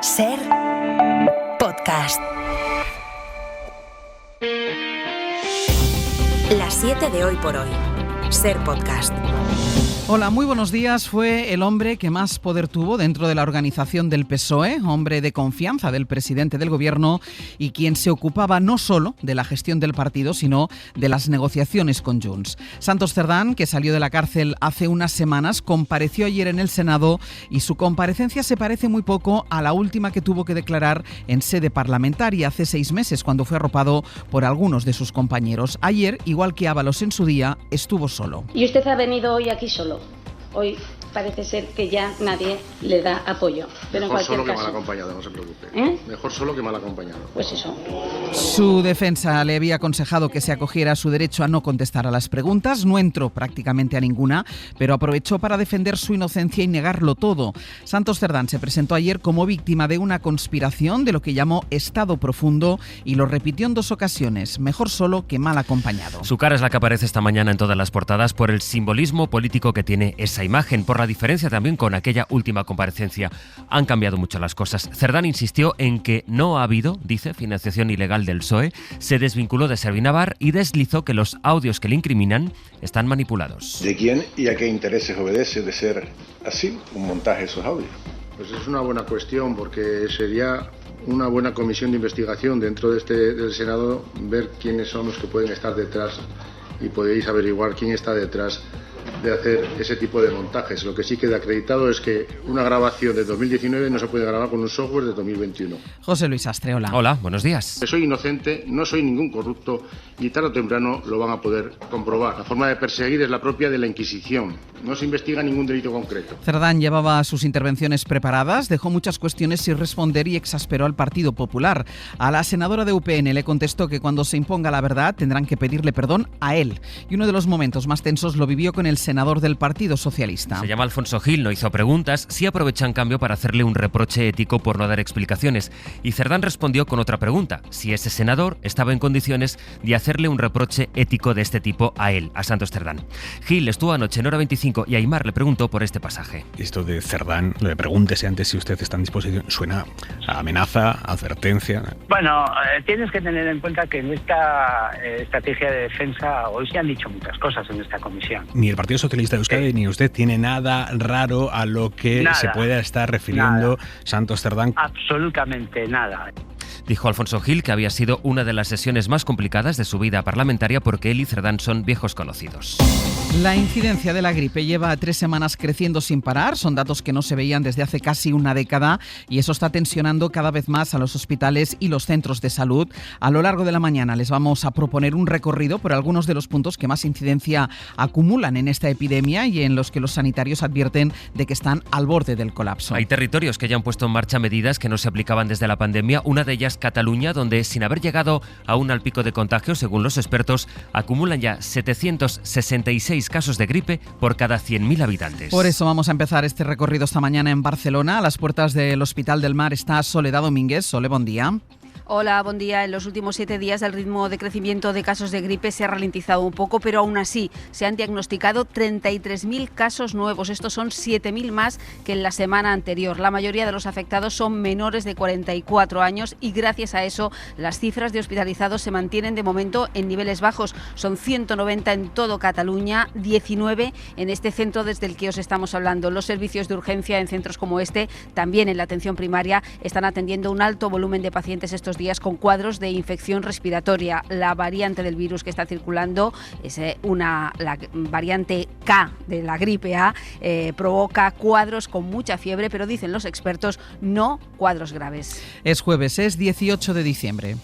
Ser podcast. Las 7 de hoy por hoy. Ser podcast. Hola, muy buenos días. Fue el hombre que más poder tuvo dentro de la organización del PSOE, hombre de confianza del presidente del gobierno y quien se ocupaba no solo de la gestión del partido, sino de las negociaciones con Junts. Santos Cerdán, que salió de la cárcel hace unas semanas, compareció ayer en el Senado y su comparecencia se parece muy poco a la última que tuvo que declarar en sede parlamentaria hace 6 meses, cuando fue arropado por algunos de sus compañeros. Ayer, igual que Ábalos en su día, estuvo solo. Y usted ha venido hoy aquí solo. Hoy parece ser que ya nadie le da apoyo. Pero mejor en solo que caso, mal acompañado, no se preocupe. Mejor solo que mal acompañado. Pues eso. Su defensa le había aconsejado que se acogiera a su derecho a no contestar a las preguntas. No entró prácticamente a ninguna, pero aprovechó para defender su inocencia y negarlo todo. Santos Cerdán se presentó ayer como víctima de una conspiración de lo que llamó Estado profundo y lo repitió en 2 ocasiones. Mejor solo que mal acompañado. Su cara es la que aparece esta mañana en todas las portadas por el simbolismo político que tiene esa imagen, por la diferencia también con aquella última comparecencia. Han cambiado mucho las cosas. Cerdán insistió en que no ha habido, dice, financiación ilegal del PSOE, se desvinculó de Servinavar y deslizó que los audios que le incriminan están manipulados. ¿De quién y a qué intereses obedece de ser así un montaje de esos audios? Pues es una buena cuestión porque sería una buena comisión de investigación dentro del Senado ver quiénes son los que pueden estar detrás y podéis averiguar quién está detrás de hacer ese tipo de montajes. Lo que sí queda acreditado es que una grabación de 2019 no se puede grabar con un software de 2021. José Luis Astre, hola. Hola, buenos días. Soy inocente, no soy ningún corrupto y tarde o temprano lo van a poder comprobar. La forma de perseguir es la propia de la Inquisición. No se investiga ningún delito concreto. Cerdán llevaba sus intervenciones preparadas, dejó muchas cuestiones sin responder y exasperó al Partido Popular. A la senadora de UPN le contestó que cuando se imponga la verdad tendrán que pedirle perdón a él. Y uno de los momentos más tensos lo vivió con el senador del Partido Socialista. Se llama Alfonso Gil, no hizo preguntas, sí aprovecha en cambio para hacerle un reproche ético por no dar explicaciones. Y Cerdán respondió con otra pregunta, si ese senador estaba en condiciones de hacerle un reproche ético de este tipo a él, a Santos Cerdán. Gil estuvo anoche en Hora 25 y Aimar le preguntó por este pasaje. Esto de Cerdán, lo de pregúntese antes si usted está en disposición, suena a amenaza, advertencia. Bueno, tienes que tener en cuenta que en esta estrategia de defensa hoy se han dicho muchas cosas en esta comisión. Ni el Partido Socialista de Euskadi ni usted tiene nada raro a lo que se pueda estar refiriendo Santos Cerdán. Absolutamente nada. Dijo Alfonso Gil que había sido una de las sesiones más complicadas de su vida parlamentaria porque él y Cerdán son viejos conocidos. La incidencia de la gripe lleva 3 semanas creciendo sin parar. Son datos que no se veían desde hace casi una década y eso está tensionando cada vez más a los hospitales y los centros de salud. A lo largo de la mañana les vamos a proponer un recorrido por algunos de los puntos que más incidencia acumulan en esta epidemia y en los que los sanitarios advierten de que están al borde del colapso. Hay territorios que ya han puesto en marcha medidas que no se aplicaban desde la pandemia. Una de ellas Cataluña, donde sin haber llegado aún al pico de contagios, según los expertos, acumulan ya 766 casos de gripe por cada 100.000 habitantes. Por eso vamos a empezar este recorrido esta mañana en Barcelona. A las puertas del Hospital del Mar está Soledad Domínguez. Sole, buen día. Hola, buen día. En los últimos 7 días el ritmo de crecimiento de casos de gripe se ha ralentizado un poco, pero aún así se han diagnosticado 33.000 casos nuevos. Estos son 7.000 más que en la semana anterior. La mayoría de los afectados son menores de 44 años y gracias a eso las cifras de hospitalizados se mantienen de momento en niveles bajos. Son 190 en todo Cataluña, 19 en este centro desde el que os estamos hablando. Los servicios de urgencia en centros como este, también en la atención primaria, están atendiendo un alto volumen de pacientes estos días con cuadros de infección respiratoria. La variante del virus que está circulando es la variante K de la gripe A, provoca cuadros con mucha fiebre, pero dicen los expertos, no cuadros graves. Es jueves, es 18 de diciembre.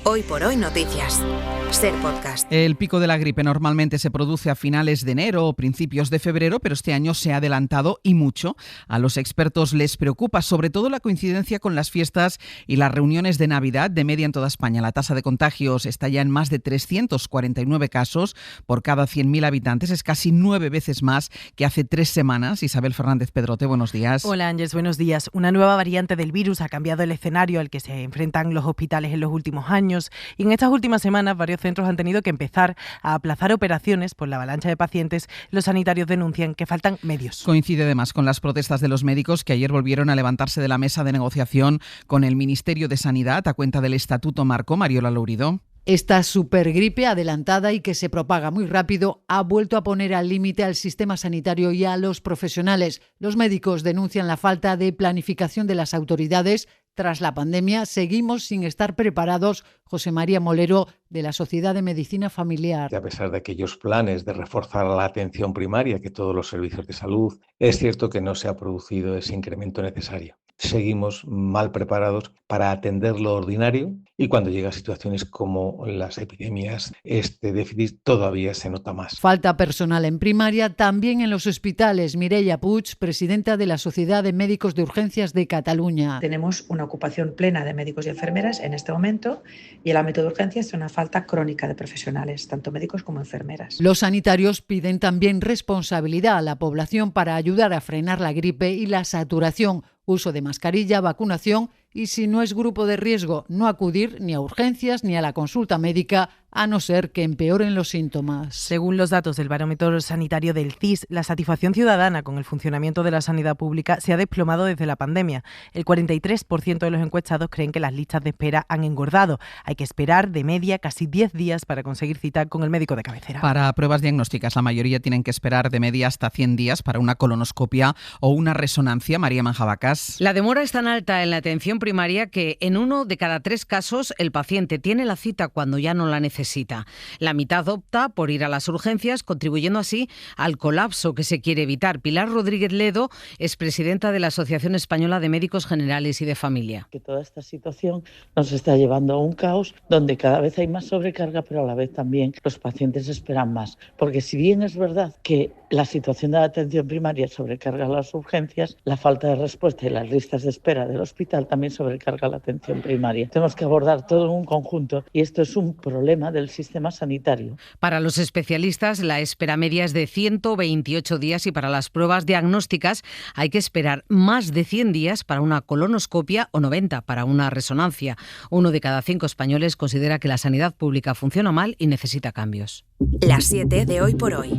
Hoy por hoy noticias. Ser podcast. El pico de la gripe normalmente se produce a finales de enero o principios de febrero, pero este año se ha adelantado y mucho. A los expertos les preocupa sobre todo la coincidencia con las fiestas y las reuniones de Navidad de media en toda España. La tasa de contagios está ya en más de 349 casos por cada 100.000 habitantes. Es casi 9 veces más que hace 3 semanas. Isabel Fernández Pedrote, buenos días. Hola Ángeles, buenos días. Una nueva variante del virus ha cambiado el escenario al que se enfrentan los hospitales en los últimos años y en estas últimas semanas varios centros han tenido que empezar a aplazar operaciones por la avalancha de pacientes. Los sanitarios denuncian que faltan medios. Coincide además con las protestas de los médicos que ayer volvieron a levantarse de la mesa de negociación con el Ministerio de Sanidad a cuenta del Estatuto Marco. Mariola Lourido. Esta supergripe adelantada y que se propaga muy rápido ha vuelto a poner al límite al sistema sanitario y a los profesionales. Los médicos denuncian la falta de planificación de las autoridades. Tras la pandemia, seguimos sin estar preparados. José María Molero, de la Sociedad de Medicina Familiar. A pesar de aquellos planes de reforzar la atención primaria, que todos los servicios de salud, es cierto que no se ha producido ese incremento necesario. Seguimos mal preparados para atender lo ordinario y cuando llegan situaciones como las epidemias, este déficit todavía se nota más. Falta personal en primaria, también en los hospitales. Mireia Puig, presidenta de la Sociedad de Médicos de Urgencias de Cataluña. Tenemos una ocupación plena de médicos y enfermeras en este momento y el ámbito de urgencias es una falta crónica de profesionales, tanto médicos como enfermeras. Los sanitarios piden también responsabilidad a la población para ayudar a frenar la gripe y la saturación. Uso de mascarilla, vacunación y, si no es grupo de riesgo, no acudir ni a urgencias ni a la consulta médica, a no ser que empeoren los síntomas. Según los datos del barómetro sanitario del CIS, la satisfacción ciudadana con el funcionamiento de la sanidad pública se ha desplomado desde la pandemia. El 43% de los encuestados creen que las listas de espera han engordado. Hay que esperar de media casi 10 días para conseguir cita con el médico de cabecera. Para pruebas diagnósticas, la mayoría tienen que esperar de media hasta 100 días para una colonoscopia o una resonancia. María Manjabacas. La demora es tan alta en la atención primaria que en 1 de cada 3 casos el paciente tiene la cita cuando ya no la necesita. La mitad opta por ir a las urgencias, contribuyendo así al colapso que se quiere evitar. Pilar Rodríguez Ledo es presidenta de la Asociación Española de Médicos Generales y de Familia. Que toda esta situación nos está llevando a un caos donde cada vez hay más sobrecarga, pero a la vez también los pacientes esperan más. Porque si bien es verdad que la situación de la atención primaria sobrecarga las urgencias, la falta de respuesta y las listas de espera del hospital también sobrecarga la atención primaria. Tenemos que abordar todo en un conjunto y esto es un problema del sistema sanitario. Para los especialistas, la espera media es de 128 días y para las pruebas diagnósticas hay que esperar más de 100 días para una colonoscopia o 90 para una resonancia. 1 de cada 5 españoles considera que la sanidad pública funciona mal y necesita cambios. Las 7 de Hoy por Hoy.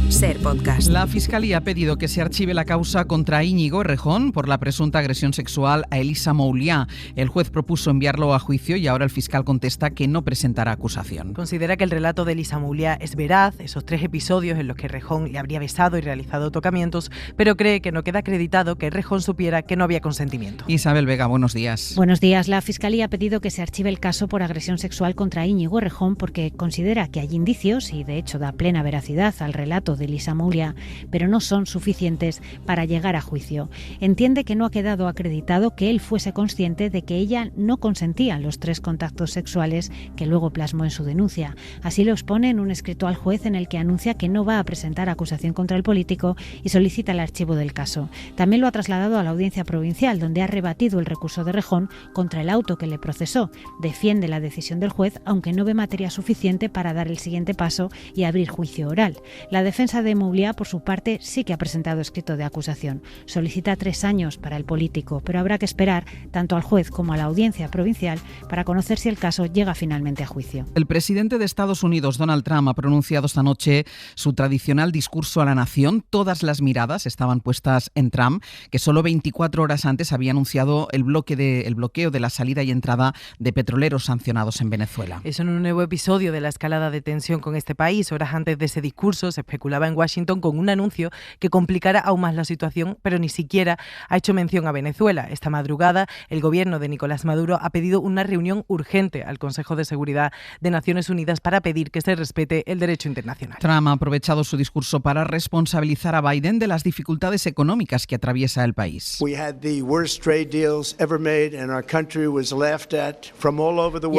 Ser Podcast. La Fiscalía ha pedido que se archive la causa contra Íñigo Errejón por la presunta agresión sexual a Elisa Mouliá. El juez propuso enviarlo a juicio y ahora el fiscal contesta que no presentará acusación. Considera que el relato de Elisa Mouliá es veraz, esos 3 episodios en los que Errejón le habría besado y realizado tocamientos, pero cree que no queda acreditado que Errejón supiera que no había consentimiento. Isabel Vega, buenos días. Buenos días. La Fiscalía ha pedido que se archive el caso por agresión sexual contra Íñigo Errejón porque considera que hay indicios y de hecho da plena veracidad al relato de Elisa Mouliá, pero no son suficientes para llegar a juicio. Entiende que no ha quedado acreditado que él fuese consciente de que ella no consentía los 3 contactos sexuales que luego plasmó en su denuncia. Así lo expone en un escrito al juez en el que anuncia que no va a presentar acusación contra el político y solicita el archivo del caso. También lo ha trasladado a la Audiencia Provincial, donde ha rebatido el recurso de Errejón contra el auto que le procesó. Defiende la decisión del juez, aunque no ve materia suficiente para dar el siguiente paso y abrir juicio oral. La defensa de Mouliá, por su parte, sí que ha presentado escrito de acusación. Solicita 3 años para el político, pero habrá que esperar tanto al juez como a la Audiencia Provincial para conocer si el caso llega finalmente a juicio. El presidente de Estados Unidos, Donald Trump, ha pronunciado esta noche su tradicional discurso a la nación. Todas las miradas estaban puestas en Trump, que solo 24 horas antes había anunciado el bloqueo de la salida y entrada de petroleros sancionados en Venezuela. Es un nuevo episodio de la escalada de tensión con este país. Horas antes de ese discurso se especulaba en Washington con un anuncio que complicara aún más la situación, pero ni siquiera ha hecho mención a Venezuela. Esta madrugada, el gobierno de Nicolás Maduro ha pedido una reunión urgente al Consejo de Seguridad de Naciones Unidas para pedir que se respete el derecho internacional. Trump ha aprovechado su discurso para responsabilizar a Biden de las dificultades económicas que atraviesa el país. Y ha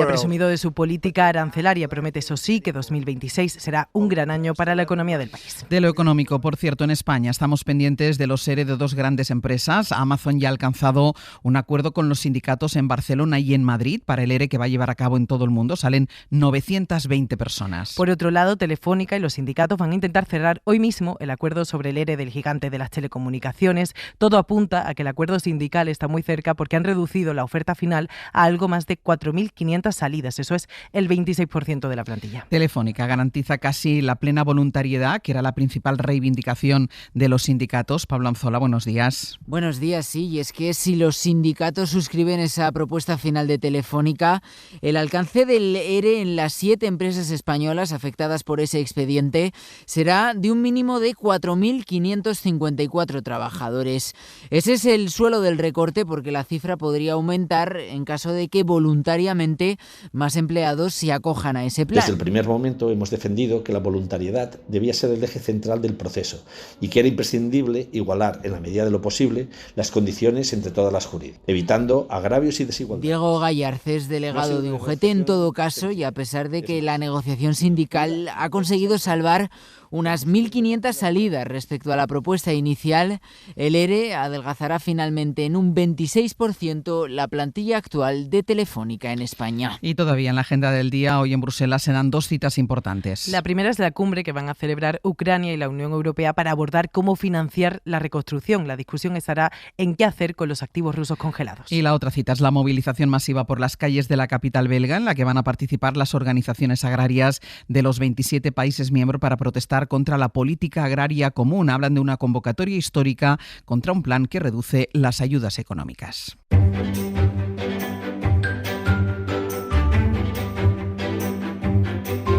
presumido de su política arancelaria. Promete, eso sí, que 2026 será un gran año para la economía del país. país. De lo económico, por cierto, en España estamos pendientes de los ERE de dos grandes empresas. Amazon ya ha alcanzado un acuerdo con los sindicatos en Barcelona y en Madrid para el ERE que va a llevar a cabo en todo el mundo. Salen 920 personas. Por otro lado, Telefónica y los sindicatos van a intentar cerrar hoy mismo el acuerdo sobre el ERE del gigante de las telecomunicaciones. Todo apunta a que el acuerdo sindical está muy cerca porque han reducido la oferta final a algo más de 4.500 salidas. Eso es el 26% de la plantilla. Telefónica garantiza casi la plena voluntariedad, que era la principal reivindicación de los sindicatos. Pablo Anzola, buenos días. Buenos días, sí, y es que si los sindicatos suscriben esa propuesta final de Telefónica, el alcance del ERE en las 7 empresas españolas afectadas por ese expediente será de un mínimo de 4.554 trabajadores. Ese es el suelo del recorte porque la cifra podría aumentar en caso de que voluntariamente más empleados se acojan a ese plan. Desde el primer momento hemos defendido que la voluntariedad debía ser el eje central del proceso y que era imprescindible igualar, en la medida de lo posible, las condiciones entre todas las jurídicas, evitando agravios y desigualdades. Diego Gallarce, delegado de UGT en todo caso, y a pesar de que la negociación sindical ha conseguido salvar unas 1.500 salidas respecto a la propuesta inicial, el ERE adelgazará finalmente en un 26% la plantilla actual de Telefónica en España. Y todavía en la agenda del día, hoy en Bruselas se dan 2 citas importantes. La primera es la cumbre que van a celebrar Ucrania y la Unión Europea para abordar cómo financiar la reconstrucción. La discusión estará en qué hacer con los activos rusos congelados. Y la otra cita es la movilización masiva por las calles de la capital belga, en la que van a participar las organizaciones agrarias de los 27 países miembros para protestar contra la política agraria común. Hablan de una convocatoria histórica contra un plan que reduce las ayudas económicas.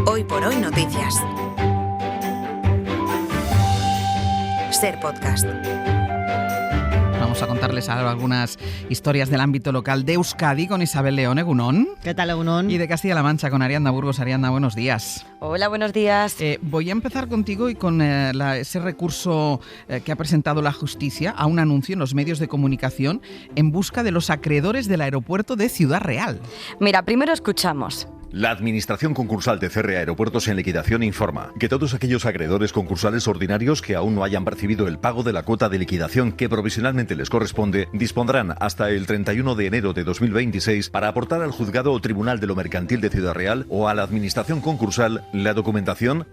Hoy por hoy noticias. Ser podcast. Vamos a contarles ahora algunas historias del ámbito local de Euskadi con Isabel León, Egunon. ¿Qué tal, Egunon? Y de Castilla-La Mancha con Ariadna Burgos. Ariadna, buenos días. Hola, buenos días. Voy a empezar contigo y con ese recurso que ha presentado la justicia a un anuncio en los medios de comunicación en busca de los acreedores del aeropuerto de Ciudad Real. Mira, primero escuchamos. La Administración Concursal de CRE Aeropuertos en Liquidación informa que todos aquellos acreedores concursales ordinarios que aún no hayan percibido el pago de la cuota de liquidación que provisionalmente les corresponde dispondrán hasta el 31 de enero de 2026 para aportar al Juzgado o Tribunal de lo Mercantil de Ciudad Real o a la Administración Concursal la documentación.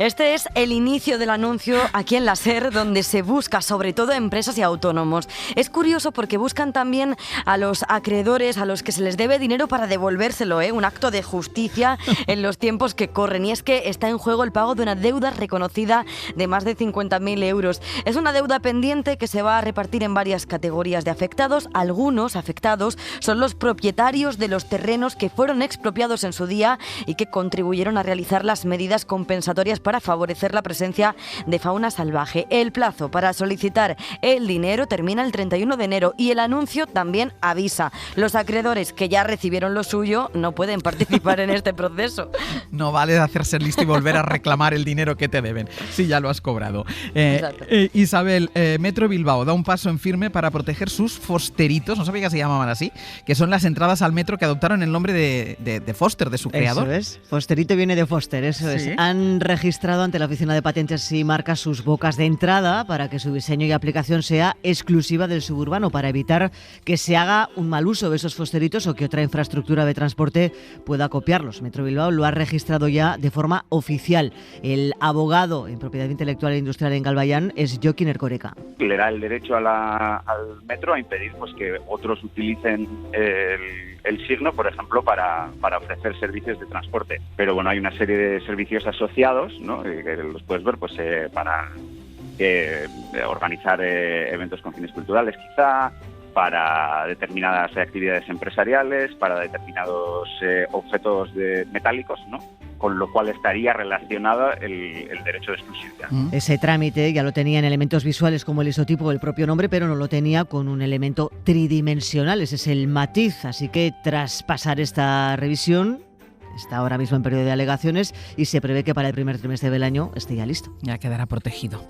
Este es el inicio del anuncio aquí en la SER, donde se busca sobre todo a empresas y autónomos. Es curioso porque buscan también a los acreedores a los que se les debe dinero para devolvérselo, un acto de justicia en los tiempos que corren. Y es que está en juego el pago de una deuda reconocida de más de 50.000 euros. Es una deuda pendiente que se va a repartir en varias categorías de afectados. Algunos afectados son los propietarios de los terrenos que fueron expropiados en su día y que contribuyeron a realizar las medidas compensatorias para favorecer la presencia de fauna salvaje. El plazo para solicitar el dinero termina el 31 de enero y el anuncio también avisa: los acreedores que ya recibieron lo suyo no pueden participar en este proceso. No vale hacerse listo y volver a reclamar el dinero que te deben, si ya lo has cobrado. Isabel, Metro Bilbao da un paso en firme para proteger sus fosteritos, no sabía que se llamaban así, que son las entradas al metro que adoptaron el nombre de Foster, de su creador. Eso es, Fosterito viene de Foster, eso es. Han registrado ante la Oficina de Patentes y Marcas sus bocas de entrada para que su diseño y aplicación sea exclusiva del suburbano, para evitar que se haga un mal uso de esos fosteritos o que otra infraestructura de transporte pueda copiarlos. Metro Bilbao lo ha registrado ya de forma oficial. El abogado en propiedad intelectual e industrial en Galbayán es Jokin Erkoreka. Le da el derecho al metro a impedir pues que otros utilicen el signo, por ejemplo, para ofrecer servicios de transporte. Pero bueno, hay una serie de servicios asociados, ¿no?, que los puedes ver pues para organizar eventos con fines culturales, quizá, para determinadas actividades empresariales, para determinados objetos metálicos, ¿no?, con lo cual estaría relacionado el derecho de exclusividad. Ese trámite ya lo tenía en elementos visuales como el isotipo del propio nombre, pero no lo tenía con un elemento tridimensional. Ese es el matiz. Así que tras pasar esta revisión, está ahora mismo en periodo de alegaciones y se prevé que para el primer trimestre del año esté ya listo. Ya quedará protegido.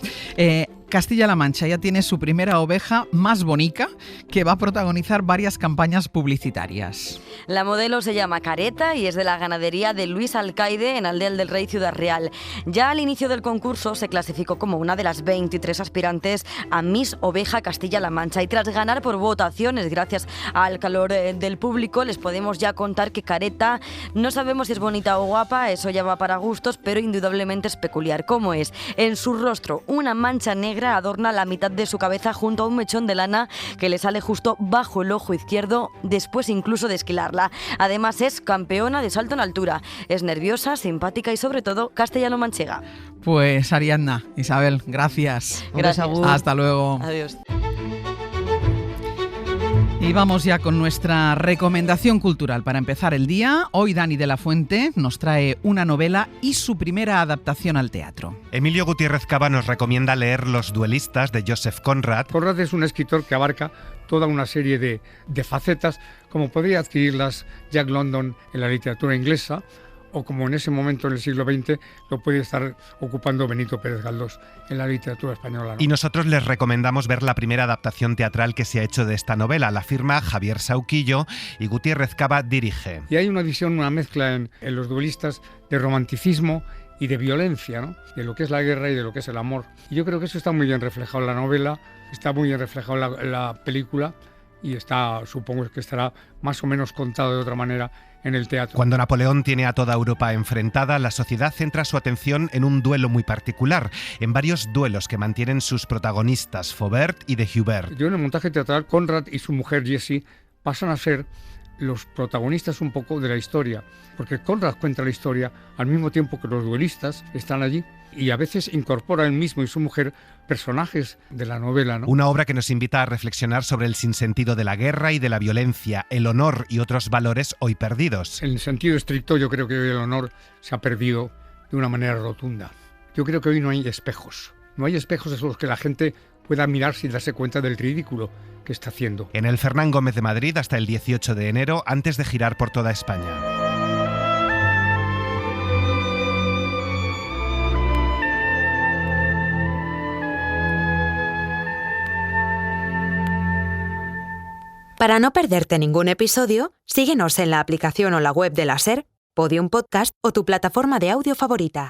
Castilla-La Mancha ya tiene su primera oveja más bonica que va a protagonizar varias campañas publicitarias. La modelo se llama Careta y es de la ganadería de Luis Alcaide en Aldea del Rey, Ciudad Real. Ya al inicio del concurso se clasificó como una de las 23 aspirantes a Miss Oveja Castilla-La Mancha y tras ganar por votaciones gracias al calor del público les podemos ya contar que Careta no sabemos si es bonita o guapa, eso ya va para gustos, pero indudablemente es peculiar. ¿Cómo es? En su rostro una mancha negra adorna la mitad de su cabeza junto a un mechón de lana que le sale justo bajo el ojo izquierdo después incluso de esquilarla. Además es campeona de salto en altura. Es nerviosa, simpática y sobre todo castellano-manchega. Pues Ariadna, Isabel, gracias. Gracias. Hasta luego. Adiós. Y vamos ya con nuestra recomendación cultural para empezar el día. Hoy Dani de la Fuente nos trae una novela y su primera adaptación al teatro. Emilio Gutiérrez Cava nos recomienda leer Los duelistas de Joseph Conrad. Conrad es un escritor que abarca toda una serie de facetas, como podría adquirirlas Jack London en la literatura inglesa, o como en ese momento en el siglo XX lo puede estar ocupando Benito Pérez Galdós en la literatura española, ¿no? Y nosotros les recomendamos ver la primera adaptación teatral que se ha hecho de esta novela. La firma Javier Sauquillo y Gutiérrez Cava dirige. Y hay una visión, una mezcla en Los duelistas de romanticismo y de violencia, ¿no? De lo que es la guerra y de lo que es el amor. Y yo creo que eso está muy bien reflejado en la novela, está muy bien reflejado en la película y supongo que estará más o menos contado de otra manera en el teatro. Cuando Napoleón tiene a toda Europa enfrentada, la sociedad centra su atención en un duelo muy particular, en varios duelos que mantienen sus protagonistas, Faubert y de Hubert. Yo en el montaje teatral, Conrad y su mujer Jessie pasan a ser los protagonistas un poco de la historia, porque Conrad cuenta la historia al mismo tiempo que los duelistas están allí y a veces incorpora él mismo y su mujer personajes de la novela, ¿no? Una obra que nos invita a reflexionar sobre el sinsentido de la guerra y de la violencia, el honor y otros valores hoy perdidos. En el sentido estricto yo creo que hoy el honor se ha perdido de una manera rotunda. Yo creo que hoy no hay espejos. No hay espejos en los que la gente pueda mirarse y darse cuenta del ridículo que está haciendo. En el Fernán Gómez de Madrid hasta el 18 de enero, antes de girar por toda España. Para no perderte ningún episodio, síguenos en la aplicación o la web de la SER, Podium Podcast o tu plataforma de audio favorita.